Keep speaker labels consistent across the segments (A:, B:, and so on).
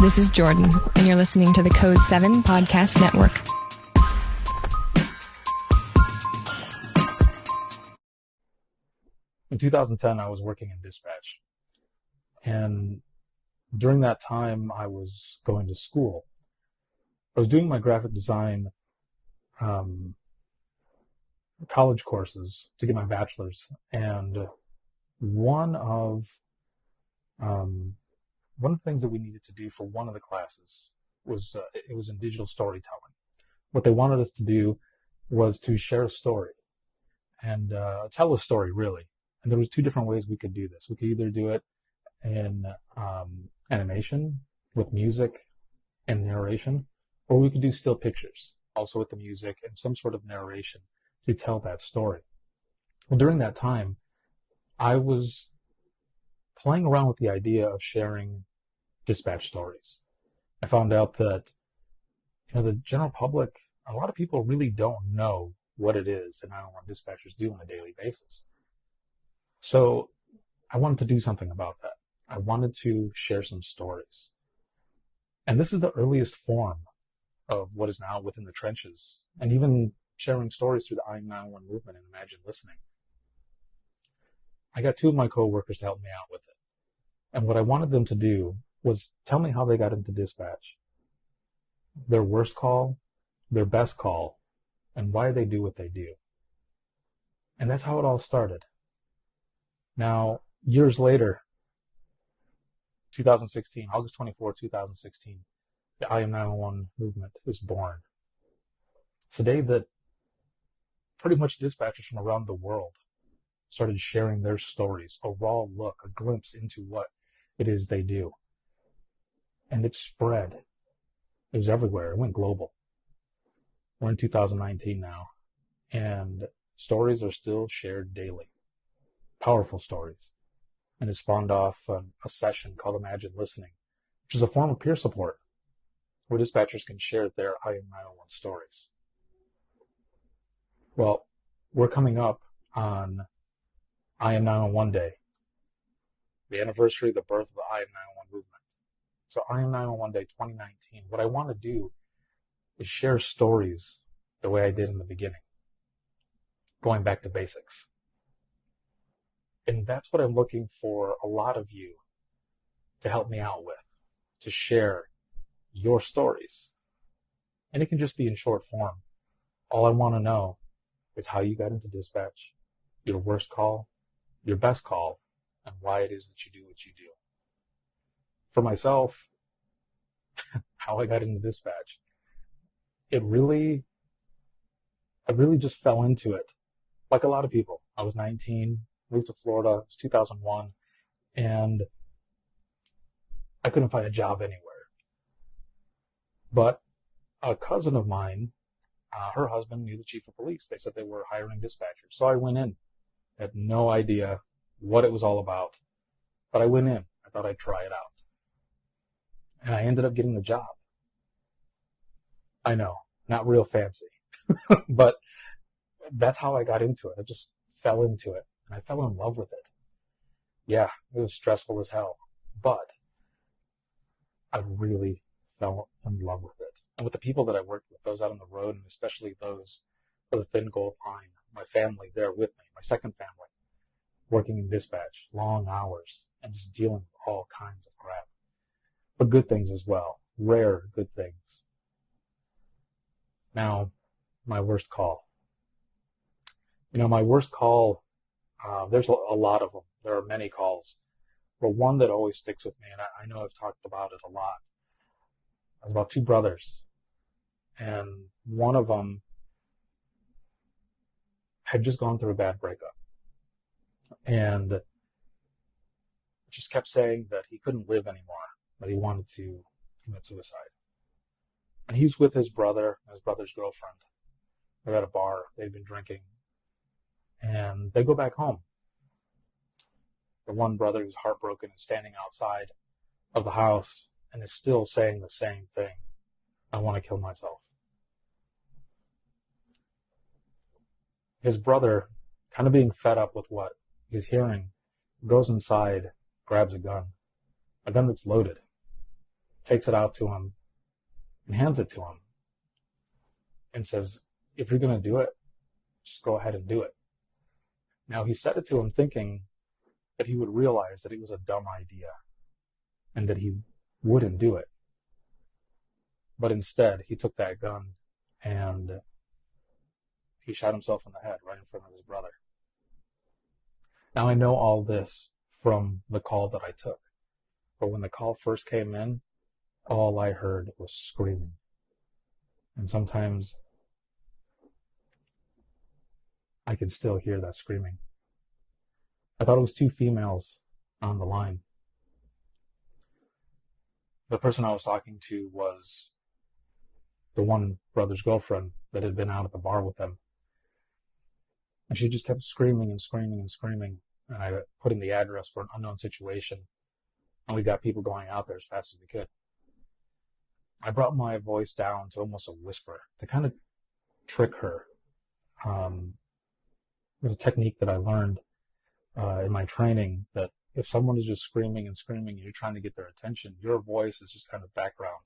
A: This is Jordan, and you're listening to the Code 7 Podcast Network.
B: In 2010, I was working in dispatch. And during that time, I was going to school. I was doing my graphic design college courses to get my bachelor's. And one of the things that we needed to do for one of the classes was it was in digital storytelling. What they wanted us to do was to share a story and tell a story, really. And there was two different ways we could do this. We could either do it in animation with music and narration, or we could do still pictures, also with the music and some sort of narration to tell that story. Well, during that time, I was playing around with the idea of sharing dispatch stories. I found out that the general public, a lot of people really don't know what it is that 911 dispatchers do on a daily basis. So I wanted to do something about that. I wanted to share some stories. And this is the earliest form of what is now within the trenches, and even sharing stories through the I-911 movement and Imagine Listening. I got two of my co-workers to help me out with it. And what I wanted them to do was tell me how they got into dispatch, their worst call, their best call, and why they do what they do. And that's how it all started. Now, years later, 2016, August 24, 2016, the I-911 movement is born. It's a day that pretty much dispatchers from around the world started sharing their stories, a raw look, a glimpse into what it is they do. And it spread. It was everywhere. It went global. We're in 2019 now, and stories are still shared daily. Powerful stories. And it spawned off a session called Imagine Listening, which is a form of peer support where dispatchers can share their I-911 stories. Well, we're coming up on I-911 Day, the anniversary of the birth of the I-911 movement. So I-911 Day 2019, what I want to do is share stories the way I did in the beginning, going back to basics. And that's what I'm looking for a lot of you to help me out with, to share your stories. And it can just be in short form. All I want to know is how you got into dispatch, your worst call, your best call, and why it is that you do what you do. For myself, how I got into dispatch, I really just fell into it. Like a lot of people. I was 19, moved to Florida, it was 2001, and I couldn't find a job anywhere. But a cousin of mine, her husband knew the chief of police. They said they were hiring dispatchers. So I went in. I had no idea what it was all about. But I went in. I thought I'd try it out. And I ended up getting the job. I know, not real fancy. But that's how I got into it. I just fell into it. And I fell in love with it. Yeah, it was stressful as hell. But I really fell in love with it. And with the people that I worked with, those out on the road, and especially those for the Thin Gold Line, my family there with me, my second family, working in dispatch, long hours, and just dealing with all kinds of crap. But good things as well, rare good things. Now, my worst call. My worst call, there's a lot of them. There are many calls. But one that always sticks with me, and I know I've talked about it a lot, it was about two brothers. And one of them had just gone through a bad breakup. And just kept saying that he couldn't live anymore, that he wanted to commit suicide. And he's with his brother and his brother's girlfriend. They're at a bar. They've been drinking. And they go back home. The one brother who's heartbroken is standing outside of the house and is still saying the same thing. I want to kill myself. His brother, kind of being fed up with what he's hearing, goes inside, grabs a gun that's loaded. takes it out to him and hands it to him and says, if you're going to do it, just go ahead and do it. Now, he said it to him thinking that he would realize that it was a dumb idea and that he wouldn't do it. But instead, he took that gun and he shot himself in the head right in front of his brother. Now, I know all this from the call that I took. But when the call first came in, all I heard was screaming. And sometimes I can still hear that screaming. I thought it was two females on the line. The person I was talking to was the one brother's girlfriend that had been out at the bar with them. And she just kept screaming and screaming and screaming. And I put in the address for an unknown situation. And we got people going out there as fast as we could. I brought my voice down to almost a whisper to kind of trick her. There's a technique that I learned in my training that if someone is just screaming and screaming and you're trying to get their attention, your voice is just kind of background.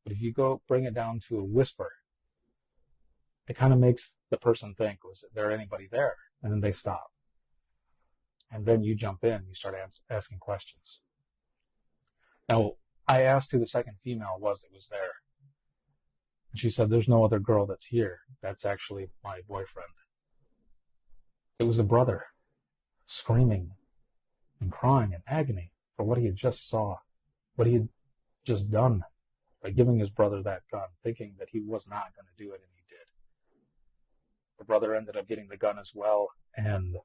B: But if you go bring it down to a whisper, it kind of makes the person think, was there anybody there? And then they stop. And then you jump in, you start asking questions. Now, I asked who the second female was that was there. And she said, there's no other girl that's here. That's actually my boyfriend. It was the brother screaming and crying in agony for what he had just saw, what he had just done by giving his brother that gun, thinking that he was not going to do it, and he did. The brother ended up getting the gun as well, and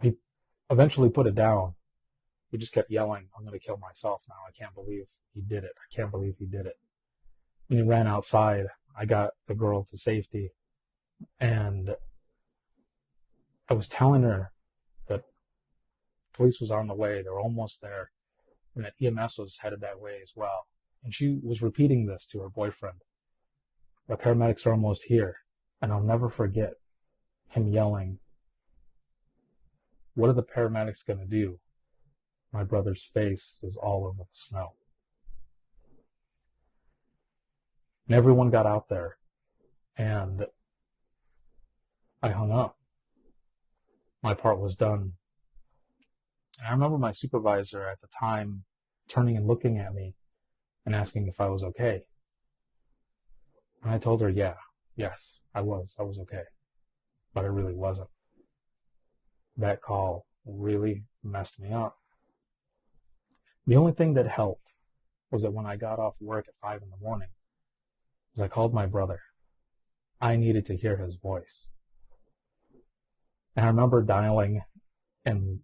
B: he eventually put it down. He just kept yelling, I'm going to kill myself now. I can't believe he did it. I can't believe he did it. When he ran outside, I got the girl to safety, and I was telling her that police was on the way. They were almost there, and that EMS was headed that way as well. And she was repeating this to her boyfriend. The paramedics are almost here. And I'll never forget him yelling, what are the paramedics going to do? My brother's face is all over the snow. And everyone got out there, and I hung up. My part was done. And I remember my supervisor at the time turning and looking at me and asking if I was okay. And I told her, yes, I was okay. But I really wasn't. That call really messed me up. The only thing that helped was that when I got off work at 5 a.m, was I called my brother. I needed to hear his voice. And I remember dialing and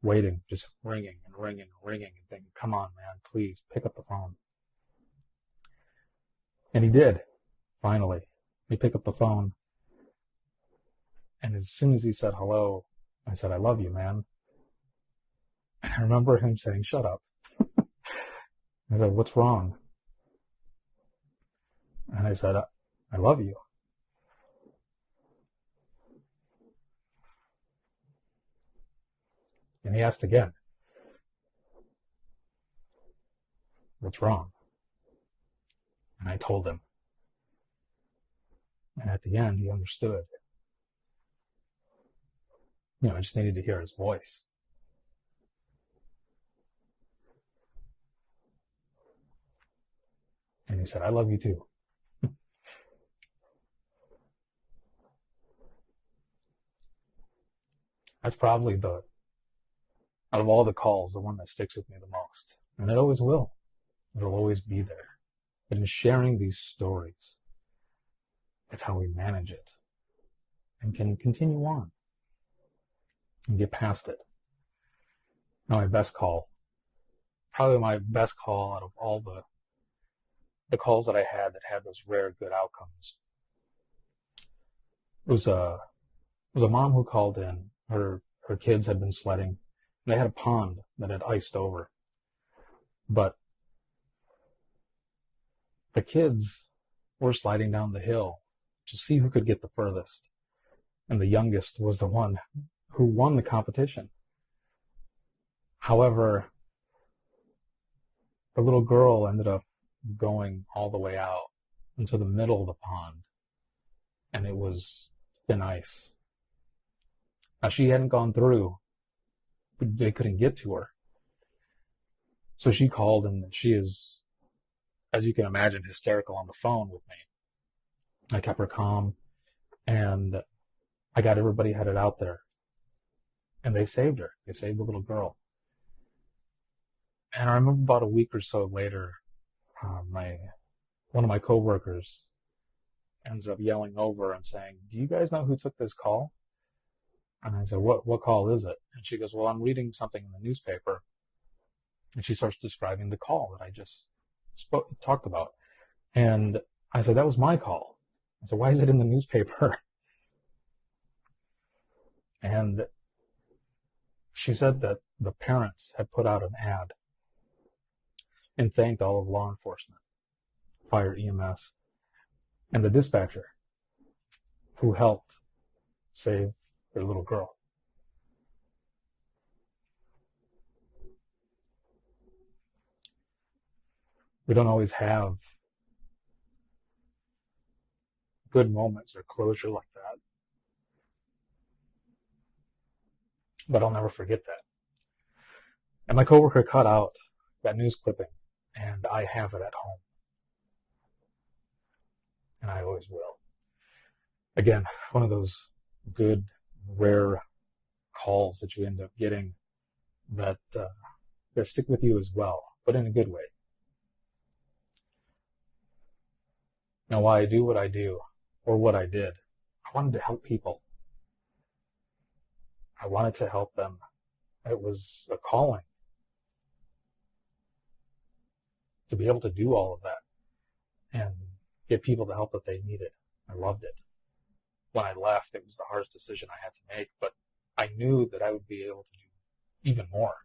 B: waiting, just ringing and ringing and ringing and thinking, come on, man, please pick up the phone. And he did, finally. He picked up the phone. And as soon as he said hello, I said, I love you, man. And I remember him saying, shut up. I said, what's wrong? And I said, I love you. And he asked again, what's wrong? And I told him. And at the end, he understood. I just needed to hear his voice. And he said, I love you too. That's probably out of all the calls, the one that sticks with me the most. And it always will. It'll always be there. But in sharing these stories, that's how we manage it and can continue on and get past it. Now, probably my best call out of all the calls that I had that had those rare good outcomes. It was a mom who called in. Her kids had been sledding. They had a pond that had iced over. But the kids were sliding down the hill to see who could get the furthest. And the youngest was the one who won the competition. However, The little girl ended up going all the way out into the middle of the pond, and it was thin ice. Now, she hadn't gone through, but they couldn't get to her. So she called, and she is, as you can imagine, hysterical on the phone with me. I kept her calm, and I got everybody headed out there. And they saved her. They saved the little girl. And I remember about a week or so later, one of my coworkers ends up yelling over and saying, "Do you guys know who took this call?" And I said, what call is it? And she goes, "Well, I'm reading something in the newspaper." And she starts describing the call that I just talked about. And I said, "That was my call." I said, "Why is it in the newspaper?" And she said that the parents had put out an ad and thanked all of law enforcement, fire, EMS, and the dispatcher who helped save their little girl. We don't always have good moments or closure like that, but I'll never forget that. And my coworker cut out that news clipping, and I have it at home, and I always will. Again, one of those good, rare calls that you end up getting that stick with you as well, but in a good way. Now, why I do what I do, or what I did, I wanted to help people. I wanted to help them. It was a calling to be able to do all of that and get people the help that they needed. I loved it. When I left, it was the hardest decision I had to make, but I knew that I would be able to do even more.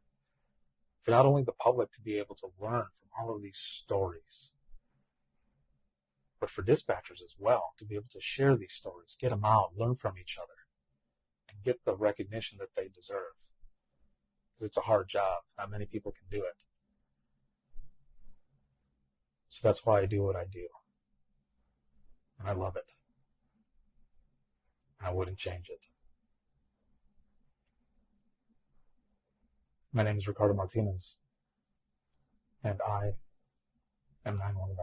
B: For not only the public to be able to learn from all of these stories, but for dispatchers as well, to be able to share these stories, get them out, learn from each other, and get the recognition that they deserve. Because it's a hard job. Not many people can do it. So that's why I do what I do. And I love it. And I wouldn't change it. My name is Ricardo Martinez, and I am 911.